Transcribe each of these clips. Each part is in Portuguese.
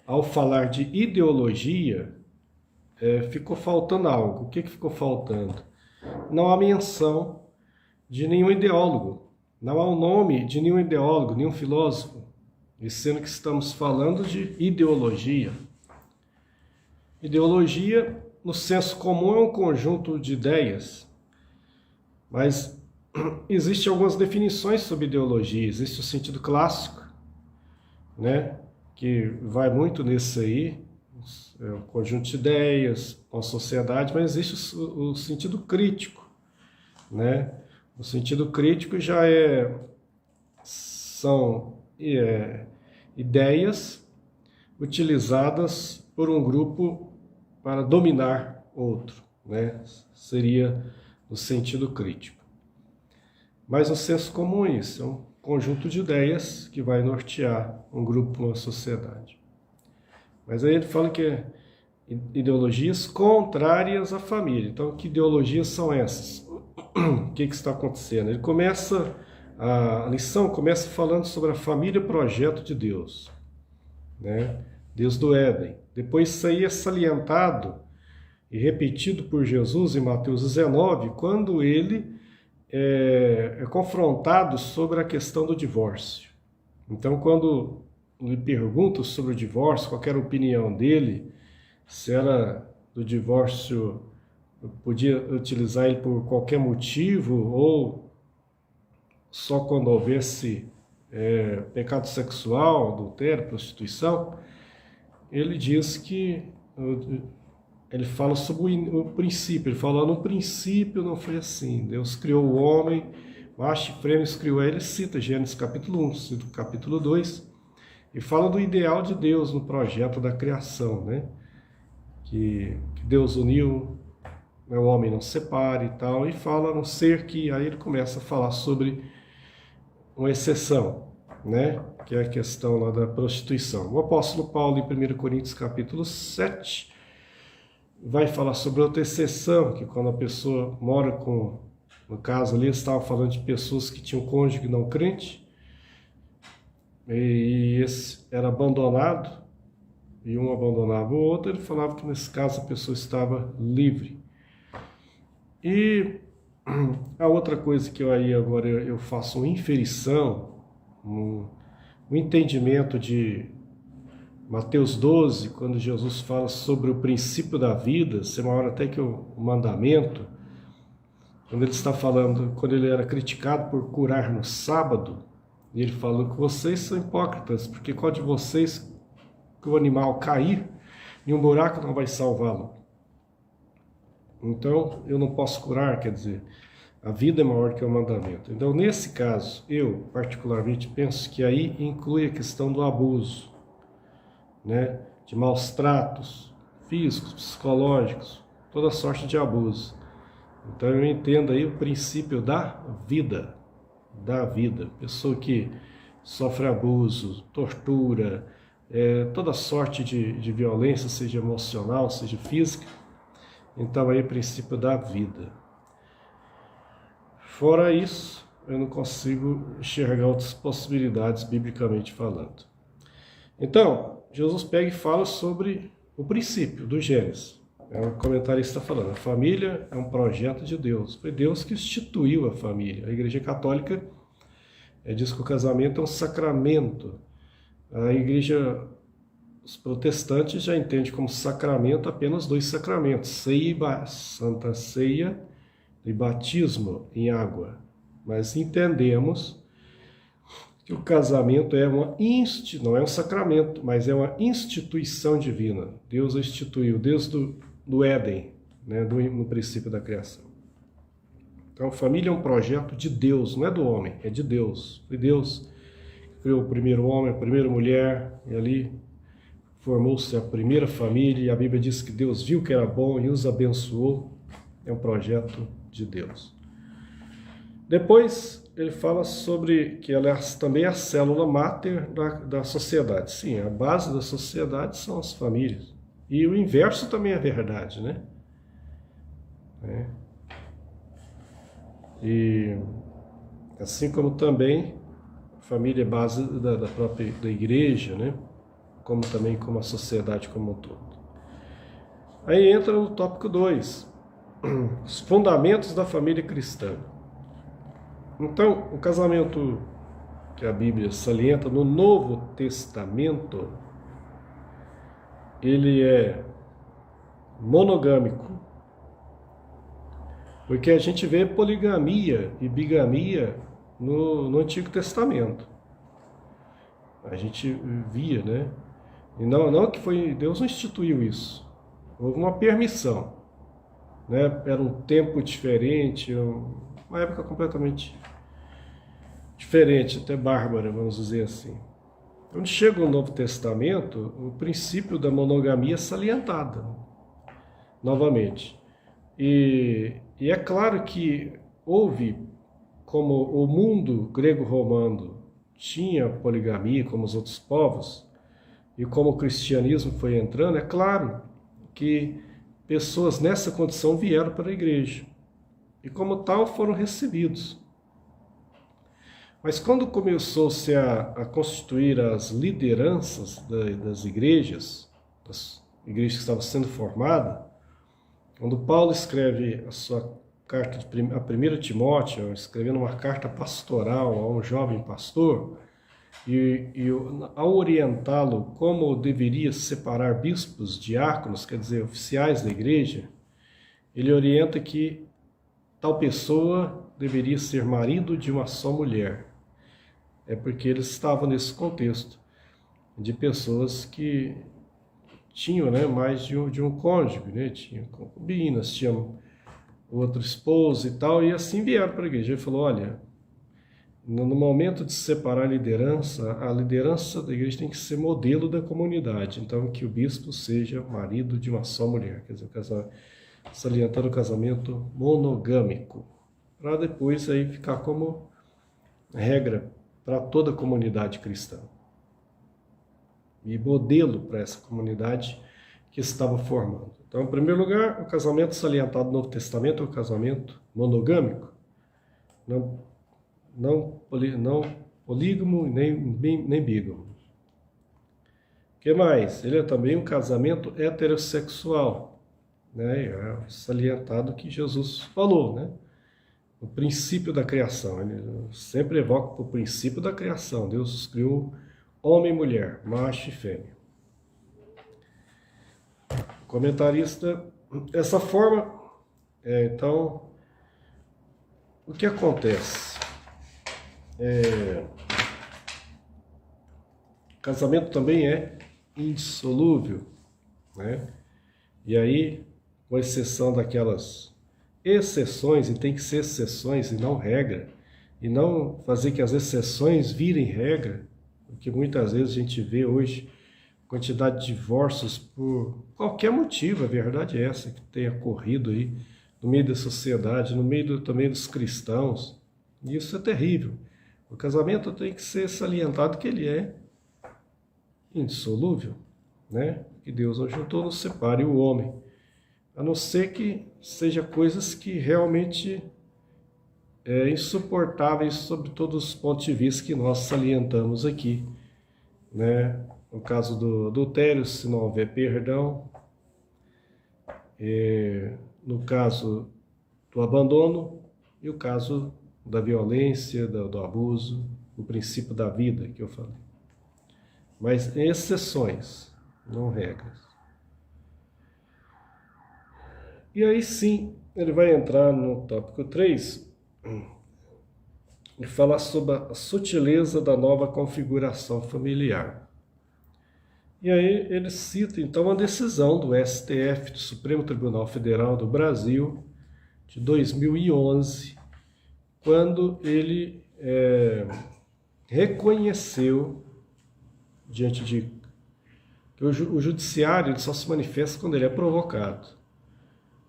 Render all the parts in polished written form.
ao falar de ideologia, ficou faltando algo. O que ficou faltando? Não há menção de nenhum ideólogo. Não há o nome de nenhum ideólogo, nenhum filósofo. E sendo que estamos falando de ideologia. Ideologia, no senso comum, é um conjunto de ideias. Mas existem algumas definições sobre ideologia. Existe o sentido clássico, né, que vai muito nesse aí, é um conjunto de ideias, uma sociedade, mas existe o sentido crítico, né? O sentido crítico já são ideias utilizadas por um grupo para dominar outro, né? Seria o sentido crítico. Mas o senso comum é isso, é um conjunto de ideias que vai nortear um grupo, uma sociedade. Mas aí ele fala que é ideologias contrárias à família. Então, que ideologias são essas? O que está acontecendo? A lição começa falando sobre a família projeto de Deus, né? Deus do Éden. Depois isso aí é salientado e repetido por Jesus em Mateus 19, quando ele é confrontado sobre a questão do divórcio. Então, quando lhe perguntam sobre o divórcio, qual era a opinião dele, se era do divórcio, podia utilizar ele por qualquer motivo, ou só quando houvesse pecado sexual, adultério, prostituição, ele diz que ele fala sobre o princípio, ele fala, no princípio não foi assim, Deus criou o homem, macho e fêmea criou ele, cita Gênesis capítulo 1, cita capítulo 2, e fala do ideal de Deus no projeto da criação, né? Que Deus uniu, o homem não separe e tal, e fala no ser que, aí ele começa a falar sobre uma exceção, né? Que é a questão lá da prostituição. O apóstolo Paulo, em 1 Coríntios capítulo 7, vai falar sobre outra exceção, que quando a pessoa mora com, no caso ali, eles estavam falando de pessoas que tinham cônjuge não crente, e esse era abandonado, e um abandonava o outro, ele falava que nesse caso a pessoa estava livre. E a outra coisa que agora eu faço uma inferição, um entendimento de Mateus 12, quando Jesus fala sobre o princípio da vida, ser maior até que o mandamento, quando ele está falando, quando ele era criticado por curar no sábado, e ele falou que vocês são hipócritas, porque qual de vocês que o animal cair em um buraco não vai salvá-lo? Então, eu não posso curar, quer dizer, a vida é maior que o mandamento. Então, nesse caso, eu particularmente penso que aí inclui a questão do abuso, né? De maus tratos físicos, psicológicos, toda sorte de abuso. Então, eu entendo aí o princípio da vida, pessoa que sofre abuso, tortura, toda sorte de violência, seja emocional, seja física. Então aí o princípio da vida. Fora isso, eu não consigo enxergar outras possibilidades biblicamente falando. Então, Jesus pega e fala sobre o princípio do Gênesis. O comentarista está falando, a família é um projeto de Deus. Foi Deus que instituiu a família. A Igreja Católica diz que o casamento é um sacramento. A Igreja, os protestantes já entendem como sacramento apenas dois sacramentos, Santa Ceia e batismo em água. Mas entendemos que o casamento não é um sacramento, mas é uma instituição divina. Deus a instituiu desde do Éden, né, no princípio da criação. Então, a família é um projeto de Deus, não é do homem, é de Deus. Foi Deus que criou o primeiro homem, a primeira mulher, e ali formou-se a primeira família, e a Bíblia diz que Deus viu que era bom e os abençoou. É um projeto de Deus. Depois, ele fala sobre que ela também é a célula máter da sociedade. Sim, a base da sociedade são as famílias. E o inverso também é verdade, né? E assim como também a família é base da própria igreja, né? como também como a sociedade como um todo. Aí entra no tópico 2, os fundamentos da família cristã. Então, o casamento que a Bíblia salienta no Novo Testamento, ele é monogâmico, porque a gente vê poligamia e bigamia no Antigo Testamento. A gente via, né? E não que foi, Deus não instituiu isso. Houve uma permissão, né? Era um tempo diferente, uma época completamente diferente, até bárbara, vamos dizer assim. Quando chega o Novo Testamento, o princípio da monogamia é salientado, novamente. E é claro que houve, como o mundo grego-romano tinha poligamia, como os outros povos, e como o cristianismo foi entrando, é claro que pessoas nessa condição vieram para a igreja, e como tal foram recebidos. Mas quando começou-se a constituir as lideranças das igrejas que estavam sendo formadas, quando Paulo escreve a sua carta, a 1 Timóteo, escrevendo uma carta pastoral a um jovem pastor, e ao orientá-lo como deveria separar bispos, diáconos, quer dizer, oficiais da igreja, ele orienta que tal pessoa deveria ser marido de uma só mulher. É porque eles estavam nesse contexto de pessoas que tinham, né, mais de um cônjuge, né, tinham concubinas, tinham outro esposo e tal, e assim vieram para a igreja. Ele falou, olha, no momento de separar a liderança da igreja tem que ser modelo da comunidade, então que o bispo seja marido de uma só mulher, quer dizer, salientando o casamento monogâmico, para depois aí ficar como regra para toda a comunidade cristã. E modelo para essa comunidade que estava formando. Então, em primeiro lugar, o casamento salientado no Novo Testamento é o casamento monogâmico, não polígamo nem bígamo. O que mais? Ele é também um casamento heterossexual, né? É salientado que Jesus falou, né? O princípio da criação. Ele sempre evoca o princípio da criação. Deus criou homem e mulher, macho e fêmea. Comentarista, dessa forma, então, o que acontece? O casamento também é indissolúvel, né? E aí, com exceção daquelas exceções, e tem que ser exceções e não regra, e não fazer que as exceções virem regra, porque muitas vezes a gente vê hoje quantidade de divórcios por qualquer motivo, a verdade é essa, que tenha ocorrido aí no meio da sociedade, no meio também dos cristãos, e isso é terrível. O casamento tem que ser salientado que ele é indissolúvel, né? Que Deus não juntou, não separe o homem, a não ser que seja coisas que realmente insuportáveis sob todos os pontos de vista que nós salientamos aqui, né? No caso do adultério, se não houver perdão, no caso do abandono e o caso da violência, do abuso, o princípio da vida que eu falei. Mas exceções, não regras. E aí sim, ele vai entrar no tópico 3 e falar sobre a sutileza da nova configuração familiar. E aí ele cita então a decisão do STF, do Supremo Tribunal Federal do Brasil, de 2011, quando ele reconheceu, diante de que o judiciário ele só se manifesta quando ele é provocado.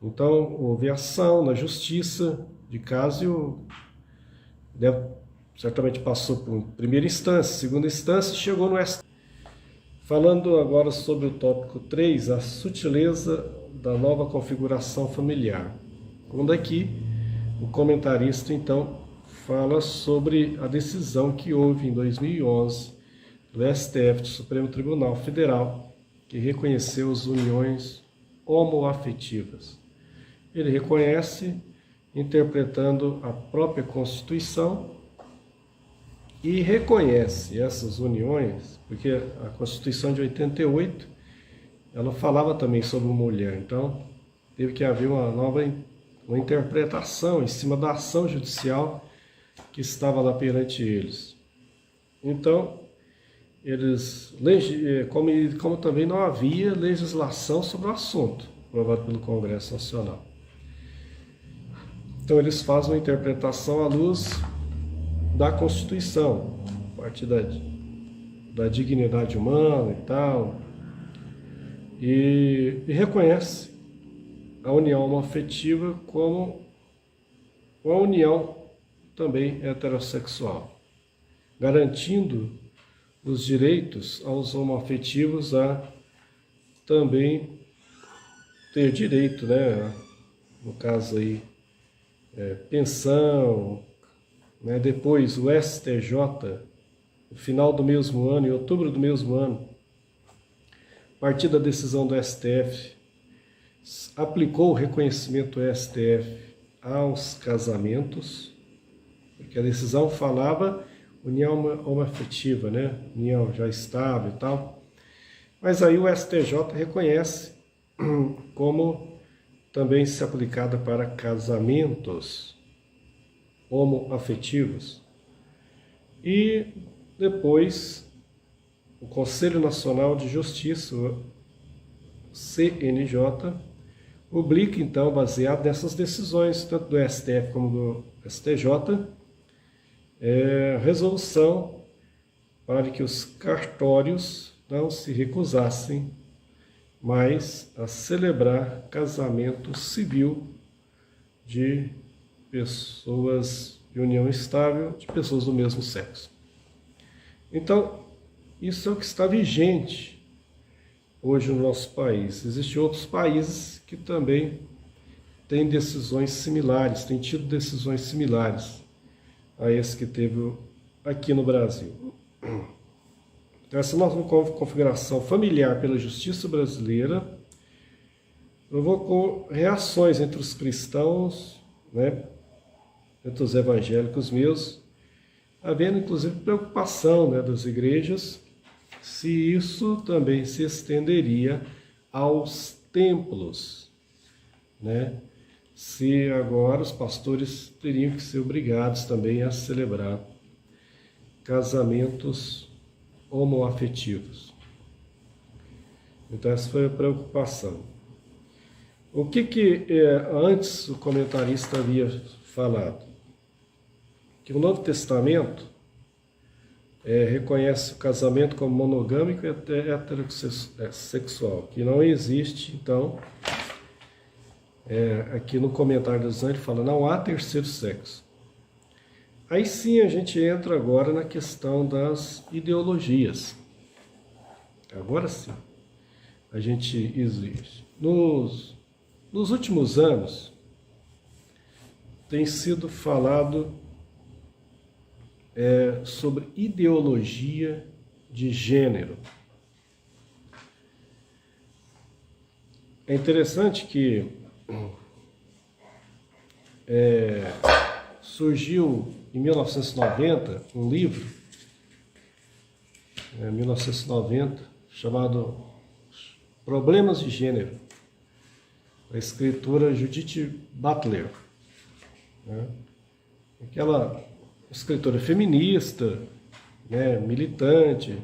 Então, houve ação na justiça de caso certamente passou por primeira instância, segunda instância e chegou no STF. Falando agora sobre o tópico 3, a sutileza da nova configuração familiar. Quando aqui o comentarista então fala sobre a decisão que houve em 2011 do STF, do Supremo Tribunal Federal, que reconheceu as uniões homoafetivas. Ele reconhece interpretando a própria Constituição e reconhece essas uniões, porque a Constituição de 88, ela falava também sobre mulher, então teve que haver uma interpretação em cima da ação judicial que estava lá perante eles. Então, eles, como também não havia legislação sobre o assunto, aprovado pelo Congresso Nacional. Então, eles fazem uma interpretação à luz da Constituição, a partir da dignidade humana e tal, e reconhece a união homoafetiva como uma união também heterossexual, garantindo os direitos aos homoafetivos a também ter direito, né? No caso aí, pensão, né? Depois o STJ, no final do mesmo ano, em outubro do mesmo ano, a partir da decisão do STF, aplicou o reconhecimento do STF aos casamentos, porque a decisão falava união homoafetiva, né? União já estável e tal. Mas aí o STJ reconhece como também se aplicada para casamentos homoafetivos. E depois o Conselho Nacional de Justiça, o CNJ, publica então, baseado nessas decisões, tanto do STF como do STJ, resolução para que os cartórios não se recusassem mais a celebrar casamento civil de pessoas de união estável, de pessoas do mesmo sexo. Então, isso é o que está vigente hoje no nosso país. Existem outros países que também têm decisões similares, têm tido decisões similares a esse que teve aqui no Brasil. Então, essa nova configuração familiar pela justiça brasileira provocou reações entre os cristãos, né, entre os evangélicos mesmos, havendo inclusive preocupação, né, das igrejas se isso também se estenderia aos templos, né? Se agora os pastores teriam que ser obrigados também a celebrar casamentos homoafetivos. Então essa foi a preocupação. O que antes o comentarista havia falado? Que o Novo Testamento reconhece o casamento como monogâmico e heterossexual, que não existe, então, aqui no comentário do Zan ele fala, não há terceiro sexo. Aí sim a gente entra agora na questão das ideologias. Agora sim, a gente existe. Nos últimos anos, tem sido falado sobre ideologia de gênero. É interessante que surgiu em 1990 um livro, 1990, chamado Problemas de Gênero, da escritora Judith Butler, né? Aquela escritora feminista, né, militante,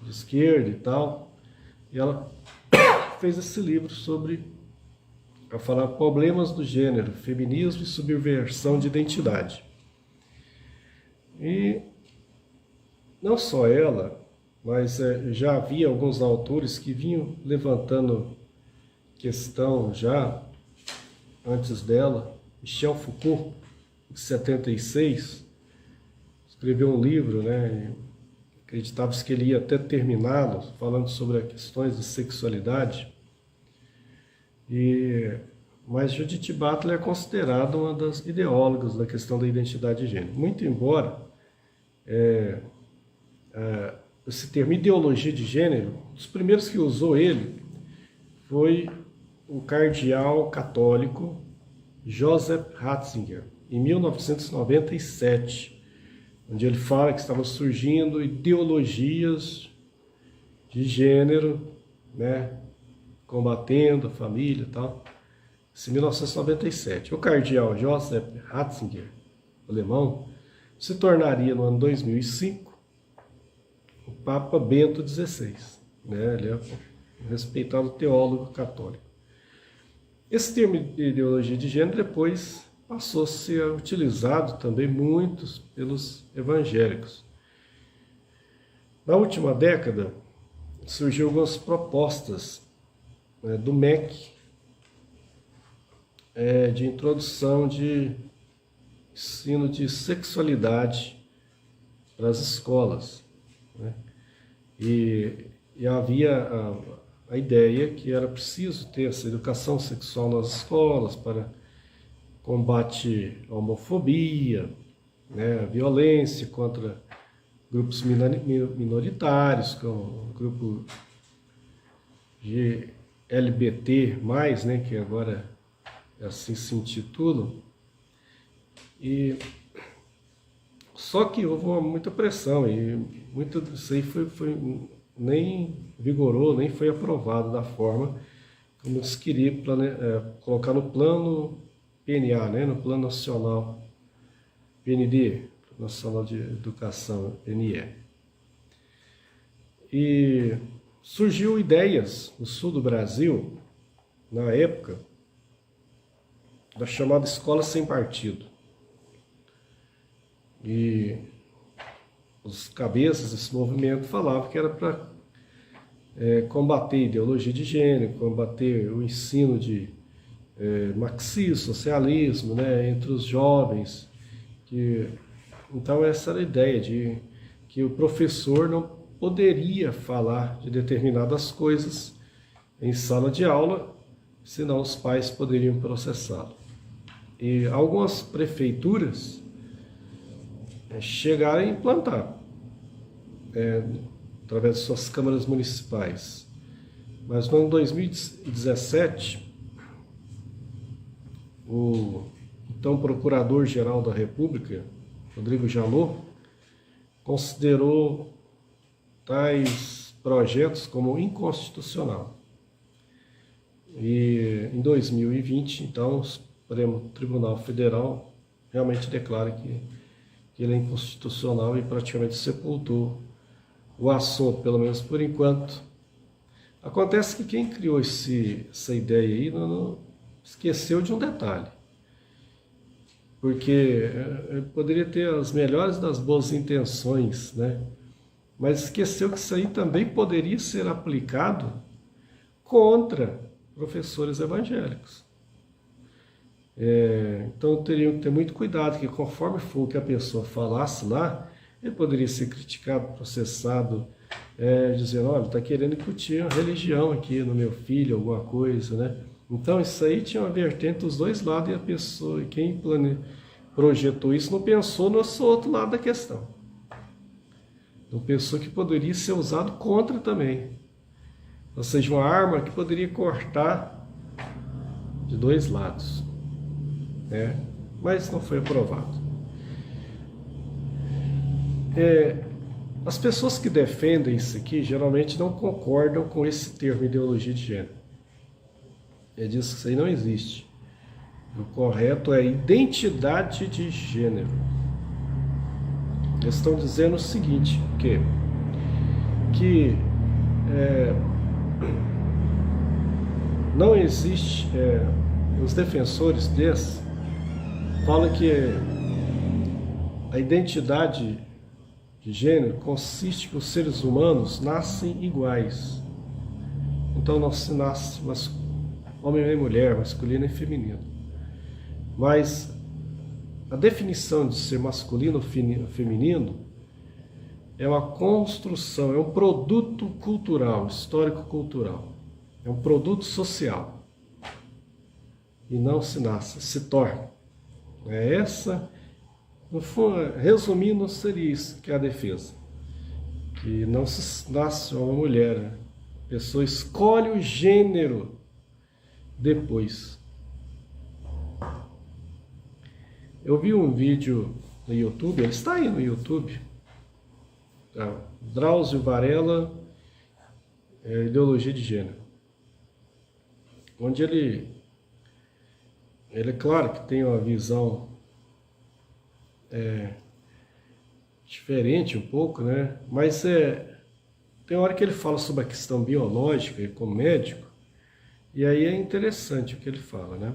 de esquerda e tal, e ela fez esse livro sobre, a falar problemas do gênero, feminismo e subversão de identidade. E não só ela, mas já havia alguns autores que vinham levantando questão já antes dela. Michel Foucault, em 76, escreveu um livro, né? Acreditava-se que ele ia até terminá-lo, falando sobre as questões de sexualidade. Mas Judith Butler é considerada uma das ideólogas da questão da identidade de gênero. Muito embora esse termo ideologia de gênero, um dos primeiros que usou ele foi o cardeal católico Joseph Ratzinger, em 1997, onde ele fala que estavam surgindo ideologias de gênero, né, combatendo a família e tal. Isso em 1997. O cardeal Joseph Ratzinger, alemão, se tornaria no ano 2005 o Papa Bento XVI. Né? Ele é um respeitado teólogo católico. Esse termo de ideologia de gênero depois passou a ser utilizado também muitos pelos evangélicos. Na última década, surgiu algumas propostas do MEC de introdução de ensino de sexualidade para as escolas. Né? E havia a ideia que era preciso ter essa educação sexual nas escolas para combate à homofobia, né, a violência contra grupos minoritários, como o grupo de LGBT+, né, que agora assim se intitula. E só que houve muita pressão e muito disso aí nem vigorou, nem foi aprovado da forma como se queria colocar no plano PNA, né, no Plano Nacional, PND, Nacional de Educação, PNE. E surgiu ideias no sul do Brasil, na época, da chamada Escola Sem Partido. E os cabeças desse movimento falavam que era para combater a ideologia de gênero, combater o ensino de marxismo, socialismo, né, entre os jovens. Então essa era a ideia de que o professor não poderia falar de determinadas coisas em sala de aula, senão os pais poderiam processá-lo. E algumas prefeituras chegaram a implantar, através de suas câmaras municipais. Mas no ano 2017, o então Procurador-Geral da República, Rodrigo Janot, considerou tais projetos como inconstitucional. E em 2020, então, o Supremo Tribunal Federal realmente declara que ele é inconstitucional e praticamente sepultou o assunto, pelo menos por enquanto. Acontece que quem criou essa ideia aí não esqueceu de um detalhe. Porque poderia ter as melhores das boas intenções, né? Mas esqueceu que isso aí também poderia ser aplicado contra professores evangélicos. Então teriam que ter muito cuidado, que conforme for o que a pessoa falasse lá, ele poderia ser criticado, processado, dizendo, olha, está querendo incutir a religião aqui no meu filho, alguma coisa, né? Então isso aí tinha uma vertente dos dois lados, e a pessoa, quem projetou isso, não pensou no outro lado da questão. Não pensou que poderia ser usado contra também. Ou seja, uma arma que poderia cortar de dois lados. Mas não foi aprovado. As pessoas que defendem isso aqui geralmente não concordam com esse termo ideologia de gênero. Diz que isso aí não existe. O correto é identidade de gênero. Eles estão dizendo o seguinte, que não existe, os defensores desse falam que a identidade de gênero consiste que os seres humanos nascem iguais. Então não se nasce homem e mulher, masculino e feminino. Mas a definição de ser masculino ou feminino é uma construção, é um produto cultural, histórico-cultural. É um produto social. E não se nasce, se torna. No fundo, resumindo, seria isso que é a defesa. que não se nasce uma mulher, né? A pessoa escolhe o gênero depois. Eu vi um vídeo no YouTube, ele está aí no YouTube, tá? Drauzio Varela, Ideologia de Gênero, onde ele é claro que tem uma visão diferente um pouco, né? Mas tem hora que ele fala sobre a questão biológica, e como médico, e aí é interessante o que ele fala, né?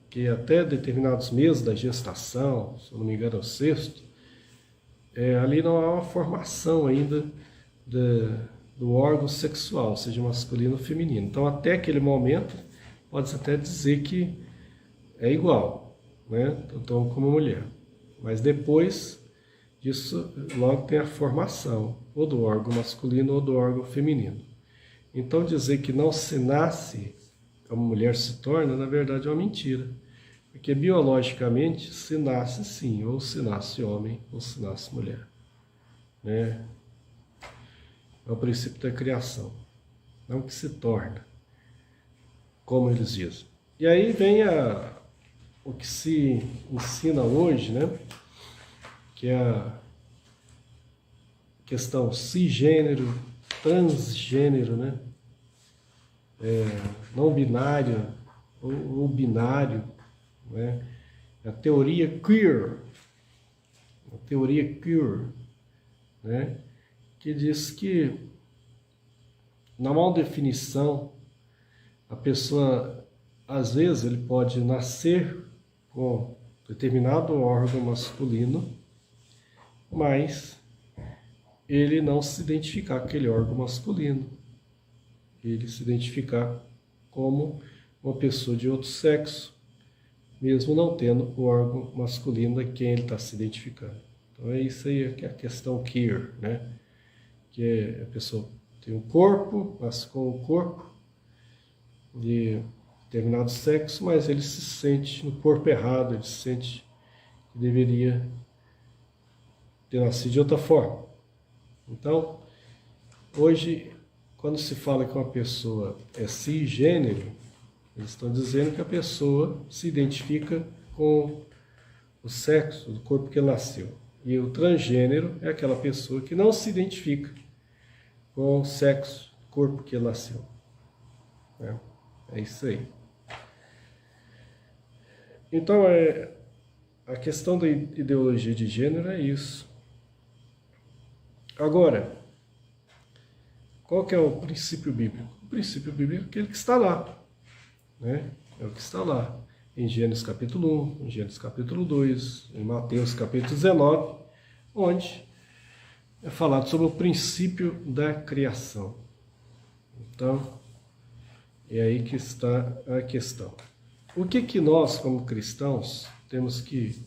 Que até determinados meses da gestação, se eu não me engano é o sexto, ali não há uma formação ainda do órgão sexual, seja masculino ou feminino. Então até aquele momento, pode-se até dizer que é igual, né? Tanto homem como mulher. Mas depois disso, logo tem a formação, ou do órgão masculino ou do órgão feminino. Então dizer que não se nasce como mulher se torna, na verdade, é uma mentira. Porque biologicamente se nasce sim, ou se nasce homem, ou se nasce mulher. Né? É o princípio da criação, não que se torna, como eles dizem. E aí vem o que se ensina hoje, né? Que é a questão cisgênero, transgênero, né? Não binário ou binário, né? A teoria queer, né? Que diz que, na mal definição, a pessoa, às vezes, ele pode nascer com determinado órgão masculino, mas ele não se identificar com aquele órgão masculino, ele se identificar como uma pessoa de outro sexo, mesmo não tendo o órgão masculino a quem ele está se identificando. Então é isso aí que é a questão queer, né? Que a pessoa tem um corpo, nasce com o corpo de determinado sexo, mas ele se sente no corpo errado, ele se sente que deveria ter nascido de outra forma. Então, hoje, quando se fala que uma pessoa é cisgênero, eles estão dizendo que a pessoa se identifica com o sexo do corpo que nasceu. E o transgênero é aquela pessoa que não se identifica com o sexo do corpo que nasceu. É isso aí. Então, a questão da ideologia de gênero é isso. Agora, qual que é o princípio bíblico? O princípio bíblico é aquele que está lá, né? É o que está lá, em Gênesis capítulo 1, em Gênesis capítulo 2, em Mateus capítulo 19, onde é falado sobre o princípio da criação. Então, é aí que está a questão. O que nós, como cristãos, temos que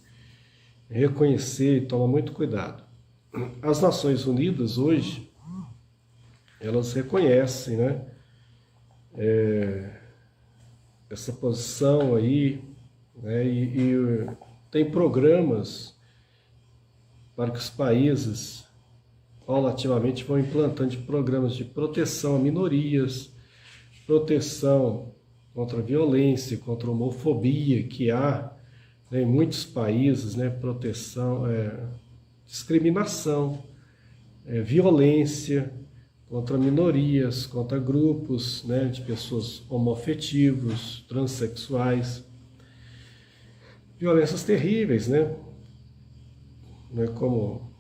reconhecer e tomar muito cuidado? As Nações Unidas, hoje, elas reconhecem, né, essa posição aí, né, e tem programas para que os países paulatinamente vão implantando programas de proteção a minorias, proteção contra a violência, contra a homofobia que há, né, em muitos países, né, proteção, discriminação, violência contra minorias, contra grupos, né, de pessoas homoafetivos, transexuais, violências terríveis, né, como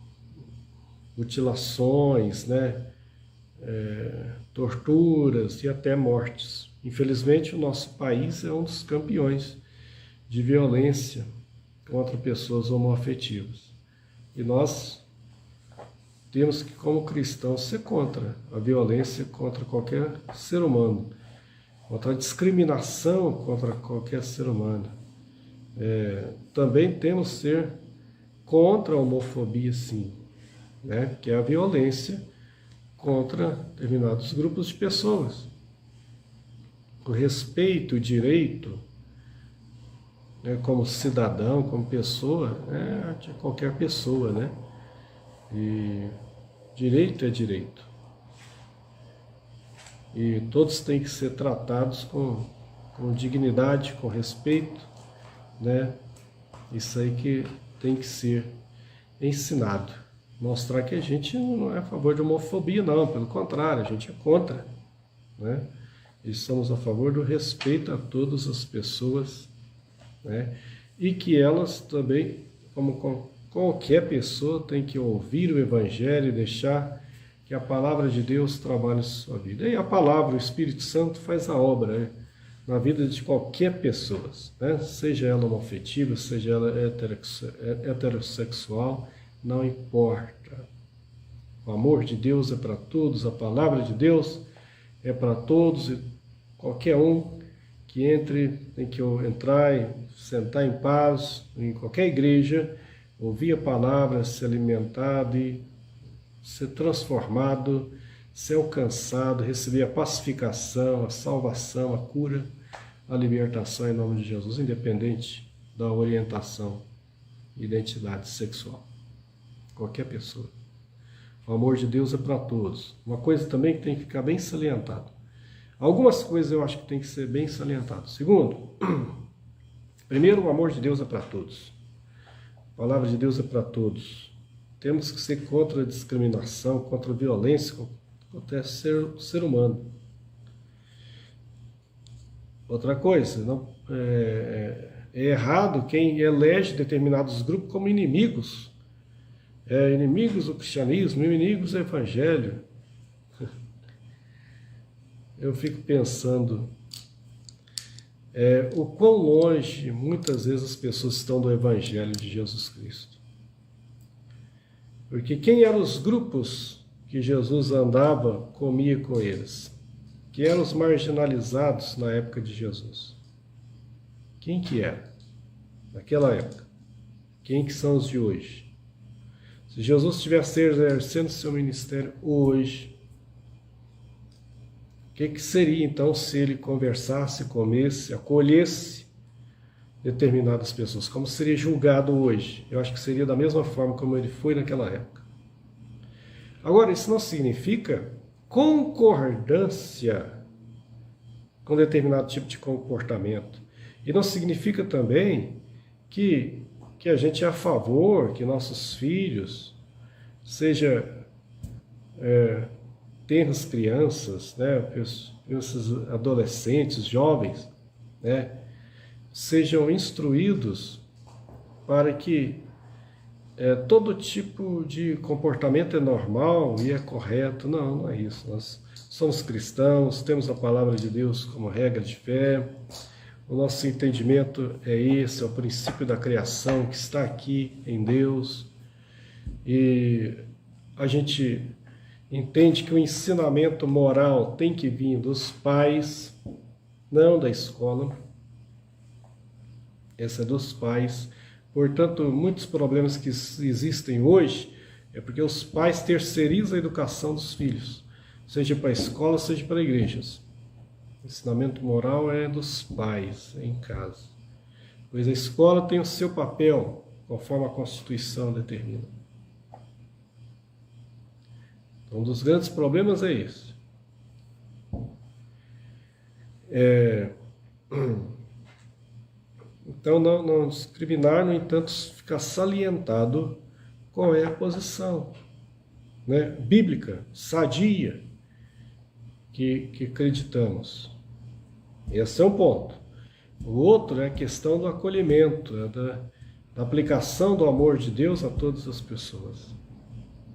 mutilações, né, torturas e até mortes. Infelizmente, o nosso país é um dos campeões de violência contra pessoas homoafetivas. E nós temos que, como cristãos, ser contra a violência contra qualquer ser humano, contra a discriminação contra qualquer ser humano. Também temos que ser contra a homofobia, sim, né? Que é a violência contra determinados grupos de pessoas. O respeito, o direito, né, como cidadão, como pessoa, de qualquer pessoa, né? E Direito é direito. E todos têm que ser tratados com dignidade, com respeito, né? Isso aí que tem que ser ensinado. Mostrar que a gente não é a favor de homofobia, não. Pelo contrário, a gente é contra, né? E somos a favor do respeito a todas as pessoas, né? E que elas também, como qualquer pessoa, tem que ouvir o Evangelho e deixar que a palavra de Deus trabalhe em sua vida. E a palavra, o Espírito Santo, faz a obra, né? Na vida de qualquer pessoa, né? Seja ela homoafetiva, seja ela heterossexual, não importa. O amor de Deus é para todos, a palavra de Deus é para todos, e qualquer um que entre tem que entrar e sentar em paz em qualquer igreja, ouvir a palavra, ser alimentado e ser transformado, ser alcançado, receber a pacificação, a salvação, a cura, a libertação em nome de Jesus, independente da orientação, identidade sexual. Qualquer pessoa. O amor de Deus é para todos. Uma coisa também que tem que ficar bem salientado. Algumas coisas eu acho que tem que ser bem salientado. Segundo, primeiro, o amor de Deus é para todos. A palavra de Deus é para todos. Temos que ser contra a discriminação, contra a violência, contra o ser humano. Outra coisa, não, é errado quem elege determinados grupos como inimigos. Inimigos do cristianismo, inimigos do evangelho. Eu fico pensando o quão longe muitas vezes as pessoas estão do evangelho de Jesus Cristo. Porque quem eram os grupos que Jesus andava, comia com eles? Quem eram os marginalizados na época de Jesus? Quem que era naquela época? Quem que são os de hoje? Se Jesus estivesse exercendo seu ministério hoje, o que seria então se ele conversasse, comesse, acolhesse determinadas pessoas? Como seria julgado hoje? Eu acho que seria da mesma forma como ele foi naquela época. Agora, isso não significa concordância com determinado tipo de comportamento. E não significa também que a gente é a favor que nossos filhos sejam tenras crianças, né, crianças, adolescentes, jovens, né, sejam instruídos para que todo tipo de comportamento é normal e é correto. Não, não é isso. Nós somos cristãos, temos a palavra de Deus como regra de fé. O nosso entendimento é esse, é o princípio da criação que está aqui em Deus. E a gente entende que o ensinamento moral tem que vir dos pais, não da escola. Essa é dos pais. Portanto, muitos problemas que existem hoje é porque os pais terceirizam a educação dos filhos, seja para a escola, seja para igrejas. O ensinamento moral é dos pais, em casa. Pois a escola tem o seu papel, conforme a Constituição determina. Então, um dos grandes problemas é esse. Então, não discriminar, no entanto, fica salientado qual é a posição, né, bíblica, sadia, que acreditamos. Esse é um ponto. O outro é a questão do acolhimento, da aplicação do amor de Deus a todas as pessoas.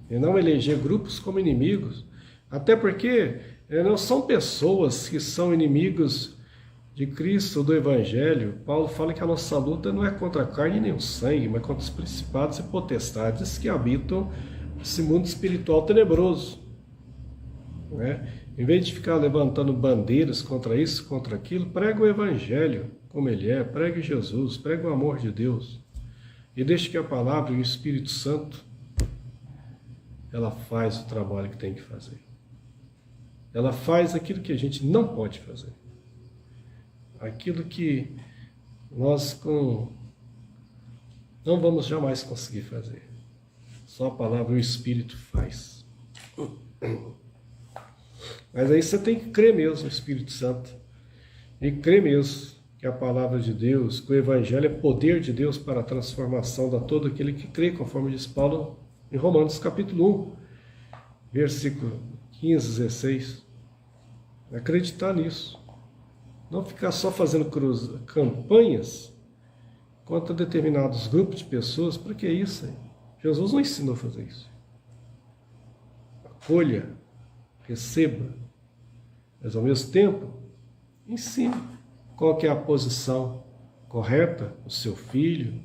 E não eleger grupos como inimigos, até porque não são pessoas que são inimigos de Cristo, do Evangelho. Paulo fala que a nossa luta não é contra a carne nem o sangue, mas contra os principados e potestades que habitam esse mundo espiritual tenebroso, né? Em vez de ficar levantando bandeiras contra isso, contra aquilo, prega o Evangelho como ele é, pregue Jesus, pregue o amor de Deus. E deixe que a palavra e o Espírito Santo, ela faz o trabalho que tem que fazer. Ela faz aquilo que a gente não pode fazer. Aquilo que nós não vamos jamais conseguir fazer. Só a palavra e o Espírito faz. Mas aí você tem que crer mesmo no Espírito Santo. E crer mesmo que a palavra de Deus, que o Evangelho é poder de Deus para a transformação de todo aquele que crê, conforme diz Paulo em Romanos capítulo 1, versículo 15, 16. Acreditar nisso. Não ficar só fazendo campanhas contra determinados grupos de pessoas. Para que isso? Jesus não ensinou a fazer isso. Acolha, receba, mas ao mesmo tempo, ensine qual que é a posição correta do seu filho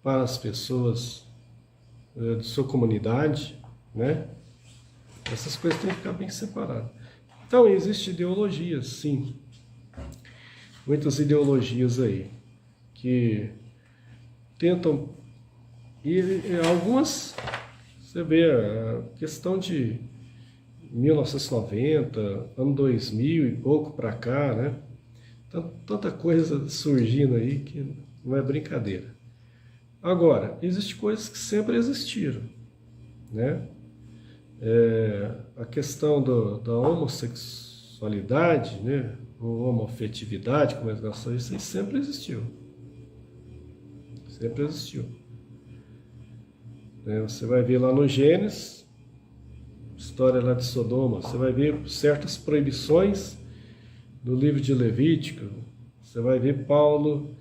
para as pessoas de sua comunidade, né? Essas coisas têm que ficar bem separadas. Então, existem ideologias, sim. Muitas ideologias aí, que tentam, e algumas, você vê, a questão de 1990, ano 2000 e pouco para cá, né? Tanta coisa surgindo aí que não é brincadeira. Agora, existem coisas que sempre existiram, né? A questão da homossexualidade, né? Ou homoafetividade, como eles gostam disso, sempre existiu. Sempre existiu. Você vai ver lá no Gênesis, história lá de Sodoma, você vai ver certas proibições do livro de Levítico, você vai ver Paulo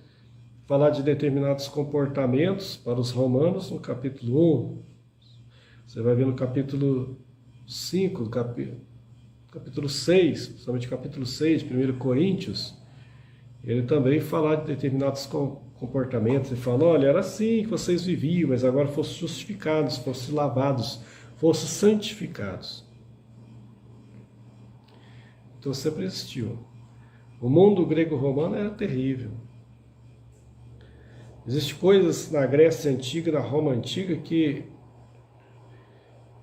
falar de determinados comportamentos para os romanos no capítulo 1, você vai ver no capítulo 5, capítulo 6, principalmente capítulo 6 de 1 Coríntios, ele também fala de determinados comportamentos, ele fala, olha, era assim que vocês viviam, mas agora fossem justificados, fossem lavados, fossem santificados. Então sempre existiu. O mundo grego-romano era terrível. Existem coisas na Grécia Antiga, na Roma Antiga, que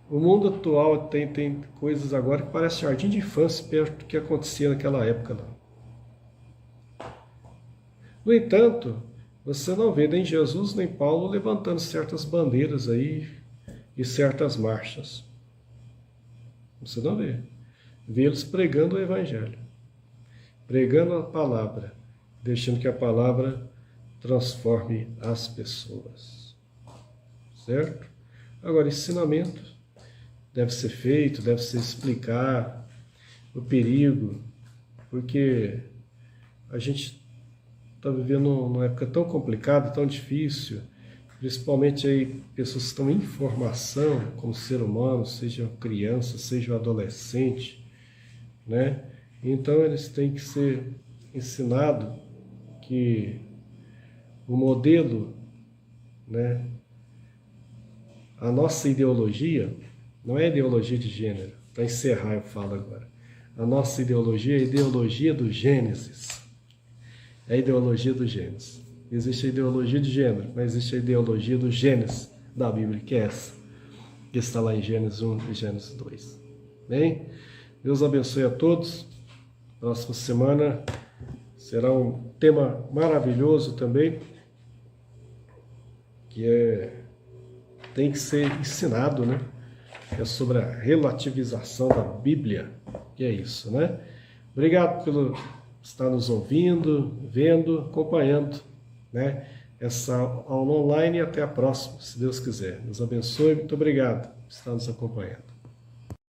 o mundo atual tem coisas agora que parecem jardim de infância perto do que acontecia naquela época lá. No entanto, você não vê nem Jesus nem Paulo levantando certas bandeiras aí e certas marchas. Você não vê. Vê eles pregando o Evangelho, pregando a palavra, deixando que a palavra transforme as pessoas. Certo? Agora, ensinamento deve ser feito, deve se explicar o perigo, porque a gente está vivendo uma época tão complicada, tão difícil, principalmente aí pessoas que estão em formação como ser humano, seja criança, seja adolescente, né? Então eles têm que ser ensinados que o modelo, né, a nossa ideologia, não é ideologia de gênero, para encerrar eu falo agora, a nossa ideologia é a ideologia do Gênesis, é a ideologia do Gênesis. Existe a ideologia de gênero, mas existe a ideologia do Gênesis da Bíblia, que é essa, que está lá em Gênesis 1 e Gênesis 2. Bem? Deus abençoe a todos. Próxima semana será um tema maravilhoso também, que tem que ser ensinado, né? É sobre a relativização da Bíblia, que é isso, né? Obrigado por estar nos ouvindo, vendo, acompanhando, né, essa aula online, e até a próxima, se Deus quiser. Deus abençoe, muito obrigado por estar nos acompanhando.